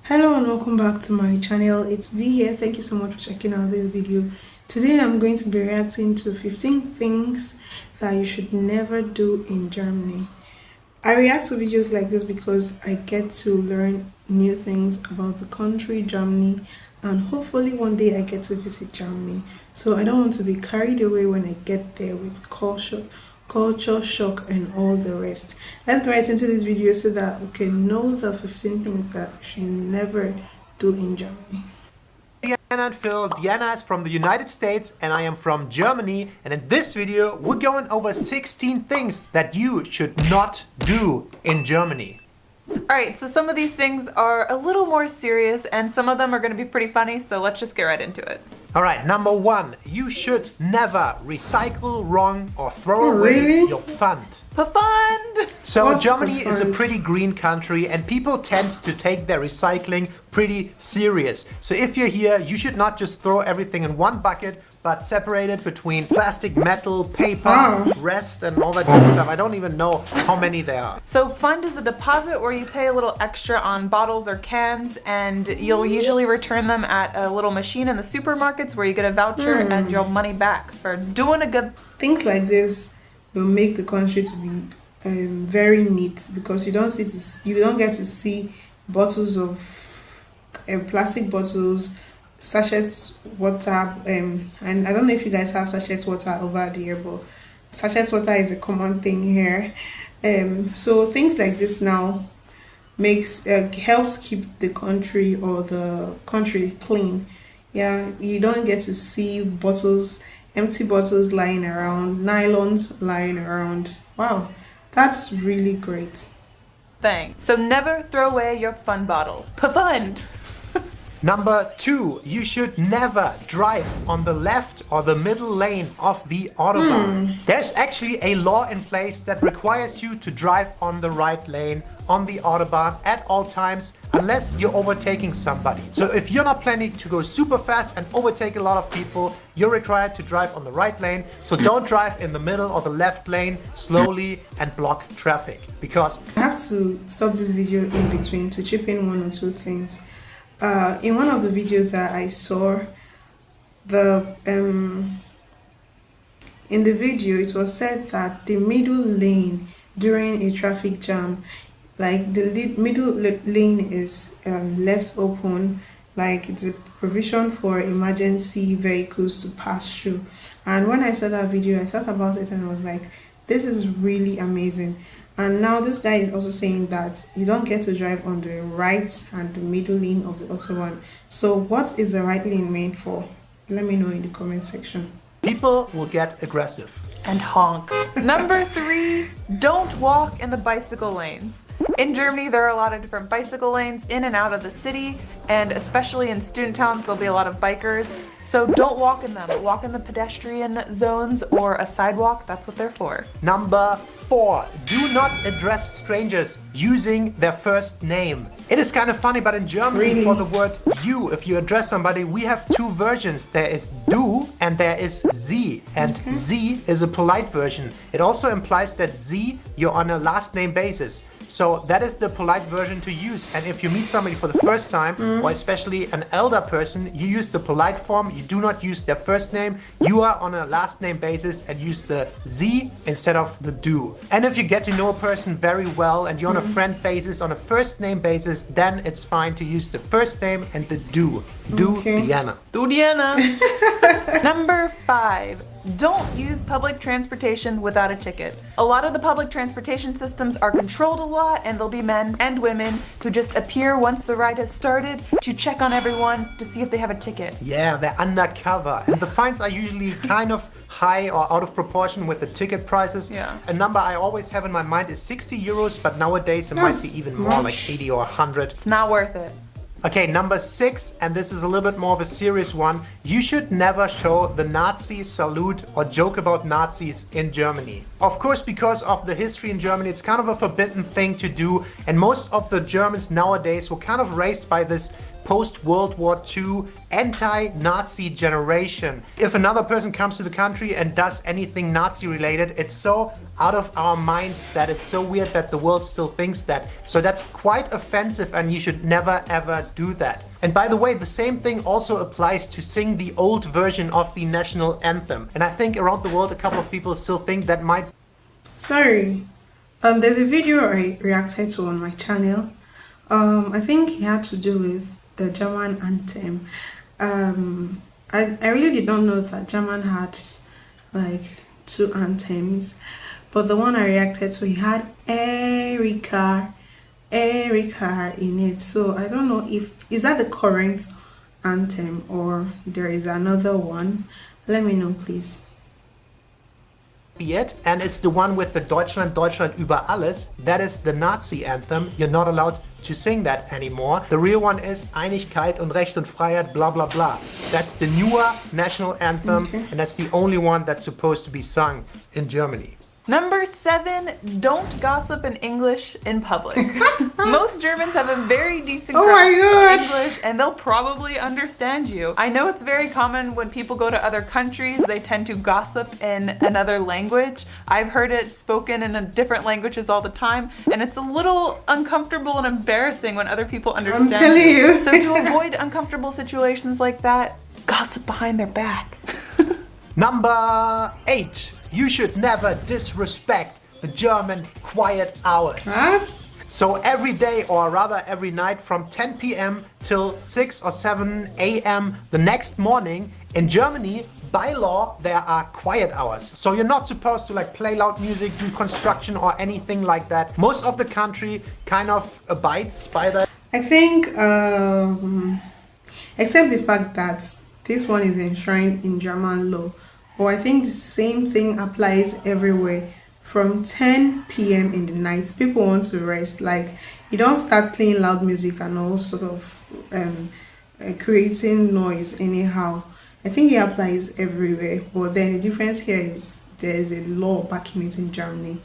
Hello and welcome back to my channel. It's V here. Thank you so much for checking out this video. Today I'm going to be reacting to 15 things that you should never do in Germany. I react to videos like this because I get to learn new things about the country Germany, and hopefully one day I get to visit Germany. So I don't want to be carried away when I get there with culture shock and all the rest. Let's go right into this video so that we can know the 15 things that you should never do in Germany. Diana and Phil. Diana is from the United States and I am from Germany, and in this video we're going over 16 things that you should not do in Germany. Alright, so some of these things are a little more serious and some of them are going to be pretty funny, so let's just get right into it. Alright, number 1. You should never recycle wrong or throw away your fund. Pfand! So What's Germany is a pfand? pretty green country and people tend to take their recycling pretty serious. So if you're here, you should not just throw everything in one bucket, but separate it between plastic, metal, paper, rest, and all that good stuff. I don't even know how many there are. So fund is a deposit where you pay a little extra on bottles or cans, and you'll usually return them at a little machine in the supermarkets where you get a voucher and your money back for doing a good... Things like this will make the country to be very neat, because you don't get to see bottles of plastic bottles, sachets water, and I don't know if you guys have sachet water over there, but sachet water is a common thing here. So things like this now helps keep the country or the country clean. Yeah, you don't get to see bottles, empty bottles lying around, nylons lying around. Wow, that's really great. thing. So never throw away your fun bottle. Pfand! Number 2, you should never drive on the left or the middle lane of the Autobahn. There's actually a law in place that requires you to drive on the right lane on the Autobahn at all times, unless you're overtaking somebody. So if you're not planning to go super fast and overtake a lot of people, you're required to drive on the right lane. So don't drive in the middle or the left lane slowly and block traffic, because I have to stop this video in between to chip in one or two things. In one of the videos that I saw, in the video it was said that the middle lane during a traffic jam, like the middle lane is left open, like it's a provision for emergency vehicles to pass through. And when I saw that video, I thought about it and I was like, this is really amazing. And now this guy is also saying that you don't get to drive on the right and the middle lane of the Autobahn. So what is the right lane meant for? Let me know in the comment section. people will get aggressive. And honk. Number 3, don't walk in the bicycle lanes. In Germany, there are a lot of different bicycle lanes in and out of the city, and especially in student towns, there'll be a lot of bikers. So don't walk in them. Walk in the pedestrian zones or a sidewalk. That's what they're for. Number 4, do not address strangers using their first name. It is kind of funny, but in Germany for the word you, if you address somebody, we have two versions. There is du and there is sie. And sie is a polite version. It also implies that sie, you're on a last name basis. So that is the polite version to use. And if you meet somebody for the first time, or especially an elder person, you use the polite form. You do not use their first name. You are on a last name basis and use the sie instead of the du. And if you get to know a person very well and you're on a friend basis, on a first name basis, then it's fine to use the first name and the du. Du Diana. Du Diana. Number 5. Don't use public transportation without a ticket. A lot of the public transportation systems are controlled a lot, and there'll be men and women who just appear once the ride has started to check on everyone to see if they have a ticket. Yeah, they're undercover. And the fines are usually kind of high or out of proportion with the ticket prices. Yeah. A number I always have in my mind is 60 euros, but nowadays it might be even more, like 80 or 100. It's not worth it. Okay, number 6, and this is a little bit more of a serious one. You should never show the Nazi salute or joke about Nazis in Germany. Of course, because of the history in Germany, it's kind of a forbidden thing to do. And most of the Germans nowadays were kind of raised by this post-World War II anti-Nazi generation. If another person comes to the country and does anything Nazi related, it's so out of our minds that it's so weird that the world still thinks that. So that's quite offensive and you should never ever do that. And by the way, the same thing also applies to sing the old version of the national anthem. And I think around the world a couple of people still think that might... Sorry, there's a video I reacted to on my channel. I think it had to do with the German anthem. I really did not know that German had like 2 anthems, but the one I reacted to, it had Erika in it. So I don't know if is that the current anthem or there is another one. Let me know, please. It, and it's the one with the Deutschland über alles. That is the Nazi anthem. You're not allowed to sing that anymore. The real one is Einigkeit und Recht und Freiheit, blah blah blah. That's the newer national anthem, and that's the only one that's supposed to be sung in Germany. Number 7, don't gossip in English in public. Most Germans have a very decent grasp of English and they'll probably understand you. I know it's very common when people go to other countries, they tend to gossip in another language. I've heard it spoken in different languages all the time, and it's a little uncomfortable and embarrassing when other people understand I'm telling you. So to avoid uncomfortable situations like that, gossip behind their back. Number 8. You should never disrespect the German quiet hours. What? So every day, or rather every night, from 10 p.m. till 6 or 7 a.m. the next morning, in Germany, by law, there are quiet hours. So you're not supposed to like play loud music, do construction or anything like that. Most of the country kind of abides by that. I think, except the fact that this one is enshrined in German law, but I think the same thing applies everywhere. From 10 p.m. in the night, people want to rest. Like, you don't start playing loud music and all sort of creating noise anyhow. I think it applies everywhere. But then the difference here is there is a law backing it in Germany.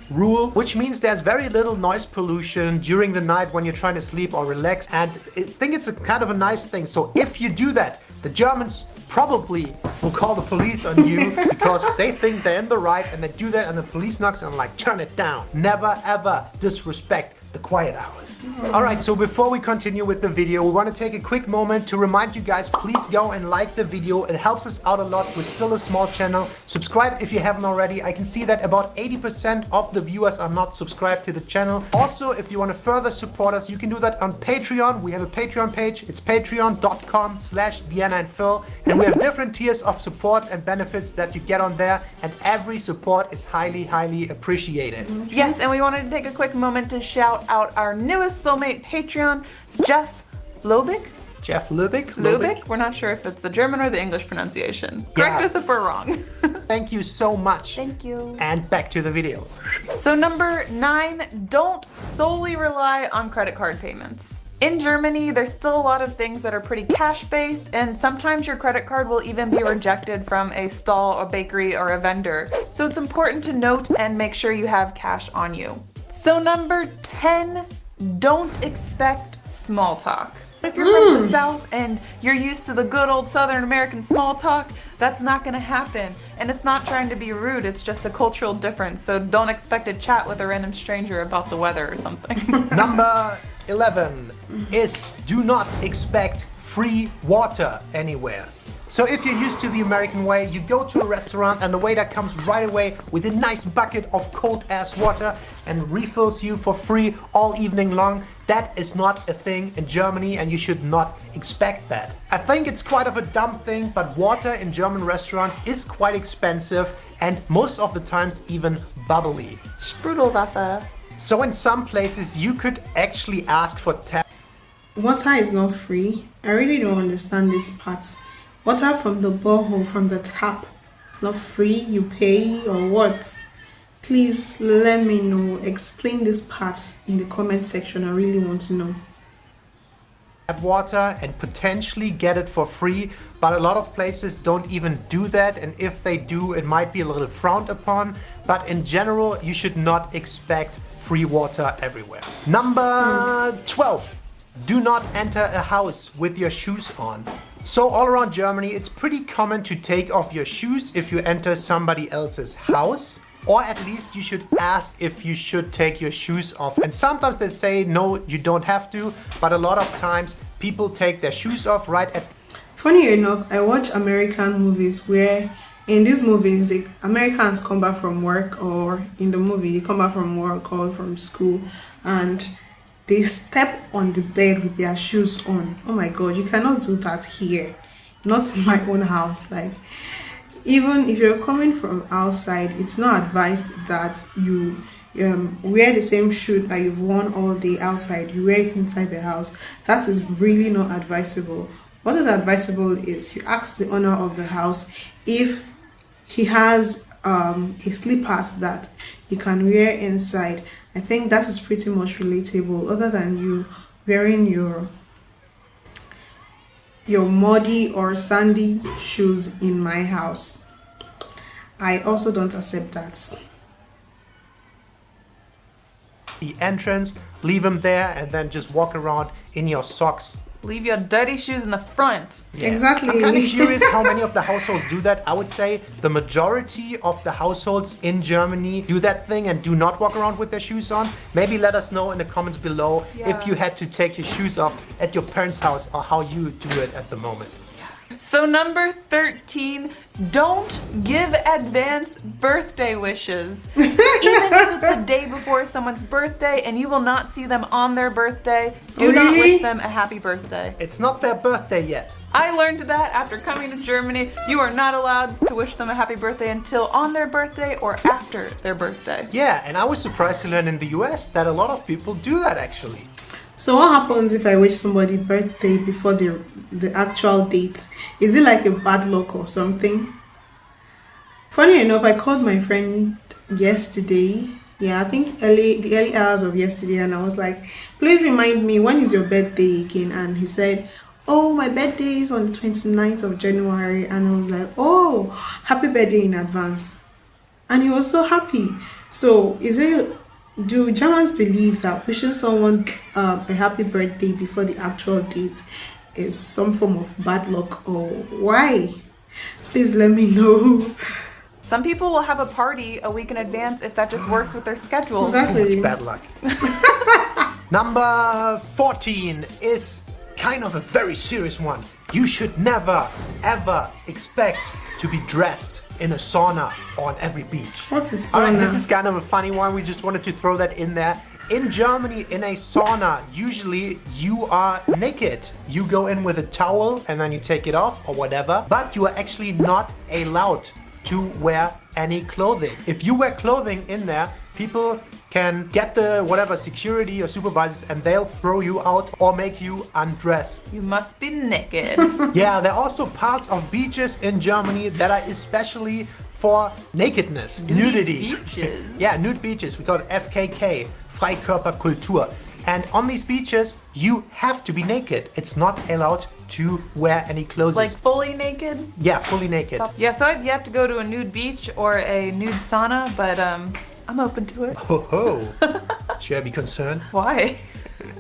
Rule, which means there's very little noise pollution during the night when you're trying to sleep or relax, and I think it's a kind of a nice thing. So if you do that, the Germans probably will call the police on you because they think they're in the right, and they do that and the police knocks and like turn it down. Never ever disrespect the quiet hours. Alright, so before we continue with the video, we want to take a quick moment to remind you guys, please go and like the video. It helps us out a lot. We're still a small channel. Subscribe if you haven't already. I can see that about 80% of the viewers are not subscribed to the channel. Also, if you want to further support us, you can do that on Patreon. We have a Patreon page. It's patreon.com/DeannaandPhil, and we have different tiers of support and benefits that you get on there, and every support is highly, highly appreciated. Yes, and we wanted to take a quick moment to shout out our newest soulmate Patreon, Jeff Lobick. Jeff Lubick? Lubick? We're not sure if it's the German or the English pronunciation. Correct us if we're wrong. Thank you so much. Thank you. And back to the video. So number 9, don't solely rely on credit card payments. In Germany, there's still a lot of things that are pretty cash-based, and sometimes your credit card will even be rejected from a stall, a bakery, or a vendor. So it's important to note and make sure you have cash on you. So number 10, don't expect small talk. If you're from the South and you're used to the good old Southern American small talk, that's not gonna happen. And it's not trying to be rude, it's just a cultural difference. So don't expect to chat with a random stranger about the weather or something. Number 11 is do not expect free water anywhere. So if you're used to the American way, you go to a restaurant and the waiter comes right away with a nice bucket of cold ass water and refills you for free all evening long. That is not a thing in Germany, and you should not expect that. I think it's quite of a dumb thing, but water in German restaurants is quite expensive and most of the times even bubbly. Sprudelwasser. So in some places you could actually ask for tap. Water is not free. I really don't understand this part. Water from the borehole, from the tap, it's not free, you pay or what? Please let me know. Explain this part in the comment section. I really want to know. Water and potentially get it for free, but a lot of places don't even do that, and if they do, it might be a little frowned upon. But in general, you should not expect free water everywhere. Number 12. Do not enter a house with your shoes on. So all around Germany, it's pretty common to take off your shoes if you enter somebody else's house. Or at least you should ask if you should take your shoes off. And sometimes they say, no, you don't have to. But a lot of times people take their shoes off right at... Funny enough, I watch American movies where in these movies, the Americans come back from work, or in the movie, they come back from work or from school, and they step on the bed with their shoes on. Oh my God, you cannot do that here. Not in my own house. Like, even if you're coming from outside, it's not advised that you wear the same shoe that you've worn all day outside. You wear it inside the house. That is really not advisable. What is advisable is you ask the owner of the house if he has a slippers that you can wear inside. I think that is pretty much relatable, other than you wearing your muddy or sandy shoes in my house. I also don't accept that. the entrance, leave them there, and then just walk around in your socks. Leave your dirty shoes in the front. Yeah. Exactly. I'm kind of curious how many of the households do that. I would say the majority of the households in Germany do that thing and do not walk around with their shoes on. Maybe let us know in the comments below if you had to take your shoes off at your parents' house or how you do it at the moment. So number 13, don't give advance birthday wishes. Even if it's a day before someone's birthday and you will not see them on their birthday, do not wish them a happy birthday. It's not their birthday yet. I learned that after coming to Germany. You are not allowed to wish them a happy birthday until on their birthday or after their birthday. Yeah, and I was surprised to learn in the US that a lot of people do that actually. So what happens if I wish somebody birthday before the actual date? Is it like a bad luck or something? Funny enough, I called my friend yesterday. Yeah, I think the early hours of yesterday, and I was like, please remind me, when is your birthday again? And he said, oh, my birthday is on the 29th of January. And I was like, oh, happy birthday in advance. And he was so happy. So do Germans believe that wishing someone a happy birthday before the actual date is some form of bad luck, or why? Please let me know. Some people will have a party a week in advance if that just works with their schedule. Exactly. It's bad luck. Number 14 is kind of a very serious one. You should never, ever expect to be dressed in a sauna on every beach. What's a sauna? Alright, this is kind of a funny one. We just wanted to throw that in there. In Germany, in a sauna, usually you are naked. You go in with a towel and then you take it off or whatever, but you are actually not allowed to wear any clothing. If you wear clothing in there, people can get the whatever security or supervisors and they'll throw you out or make you undress. You must be naked. Yeah, there are also parts of beaches in Germany that are especially for nakedness, nudity. Beaches. Yeah, nude beaches. We call it FKK, Freikörperkultur. And on these beaches, you have to be naked. It's not allowed to wear any clothes. Like fully naked? Yeah, fully naked. Yeah, so I've yet to go to a nude beach or a nude sauna, but I'm open to it. Ho ho. Should I be concerned? Why?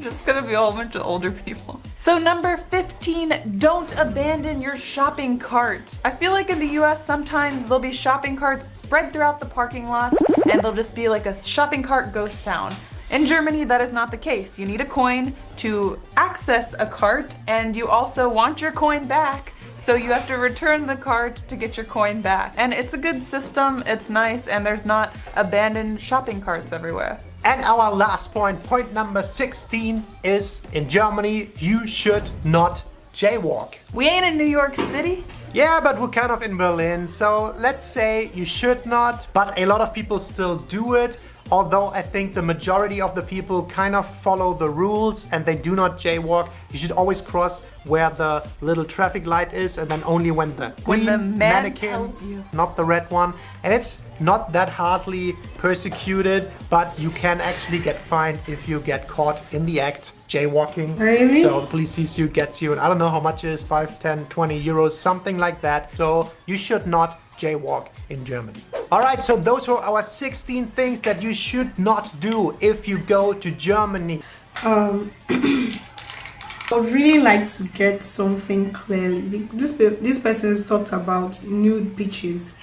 Just gonna be a whole bunch of older people. So number 15, don't abandon your shopping cart. I feel like in the US sometimes there'll be shopping carts spread throughout the parking lot and they'll just be like a shopping cart ghost town. In Germany, that is not the case. You need a coin to access a cart and you also want your coin back. So you have to return the cart to get your coin back. And it's a good system, it's nice, and there's not abandoned shopping carts everywhere. And our last point number 16 is, in Germany, you should not jaywalk. We ain't in New York City. Yeah, but we're kind of in Berlin, so let's say you should not, but a lot of people still do it. Although I think the majority of the people kind of follow the rules and they do not jaywalk. You should always cross where the little traffic light is and then only when the green mannequin, tells you. not the red one. And it's not that hardly persecuted, but you can actually get fined if you get caught in the act jaywalking. Really? So the police sees you, gets you, and I don't know how much it is, 5, 10, 20 euros, something like that. So you should not jaywalk in Germany. Alright, so those were our 16 things that you should not do if you go to Germany. I would really like to get something clearly. This person has talked about nude beaches.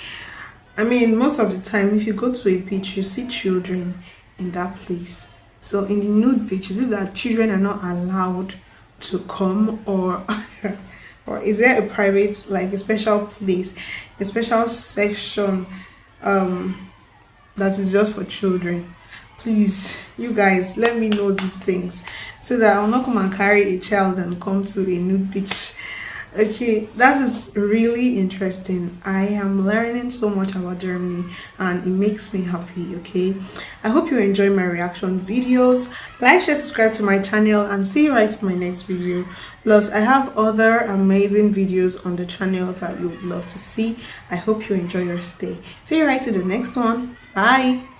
I mean, most of the time, if you go to a beach, you see children in that place. So in the nude beach, is it that children are not allowed to come, or or is there a private, like a special place, a special section that is just for children? Please, you guys, let me know these things so that I'll not come and carry a child and come to a nude beach. Okay, that is really interesting. I am learning so much about Germany and it makes me happy. Okay, I hope you enjoy my reaction videos. Like, share, subscribe to my channel, and see you right in my next video. Plus, I have other amazing videos on the channel that you would love to see. I hope you enjoy your stay. See you right in the next one. Bye.